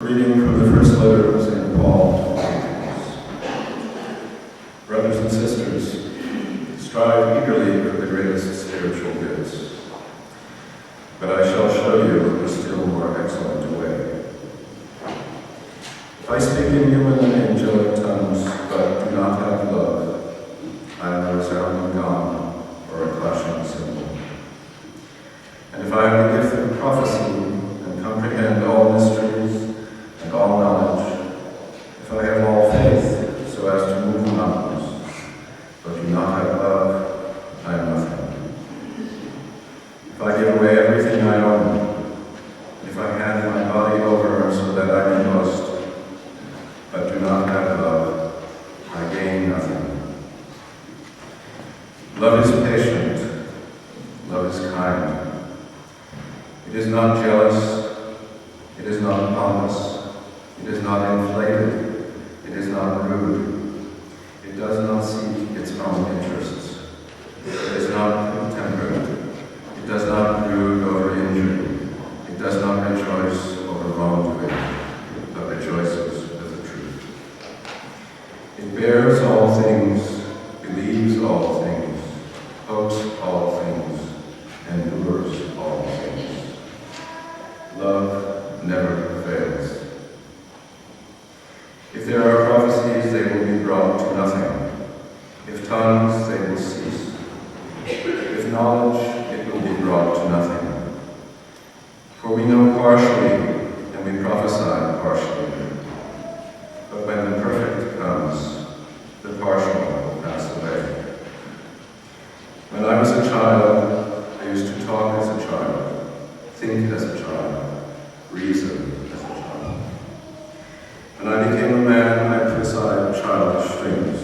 Reading from the first letter of St. Paul to the Corinthians. Brothers and sisters, strive eagerly for the greatest spiritual gifts, but I shall show you a still more excellent way. If I speak in human and angelic tongues, but do not have love, I am a resounding gong or a clashing cymbal. And if I have the gift of prophecy and comprehend all mysteries and all knowledge, if I have all faith so as to move mountains, but do not have love, I am nothing. If I give away everything I own, if I hand my body over so that I may boast, but do not have love, I gain nothing. Love is patient, love is kind. It is not jealous, it is not pompous, it is not inflated, it is not rude, it does not seek its own interests, it is not quick-tempered, it does not brood over injury, it does not rejoice over wrongdoing, but rejoices with the truth. It bears all things, believes all things, hopes all things, endures all things. Love never fails. If there are prophecies, they will be brought to nothing. If tongues, they will cease. If knowledge, it will be brought to nothing. For we know partially, and we prophesy partially. But when the perfect comes, the partial will pass away. When I was a child, I used to talk as a child, think as a child, reason as a child. When I became a man, I put aside childish things.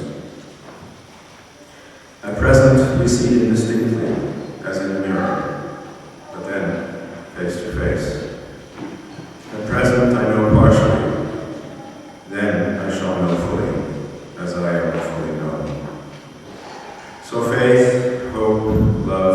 At present, we see indistinctly, as in a mirror, but then face to face. At present, I know partially, then I shall know fully, as I am fully known. So faith, hope, love,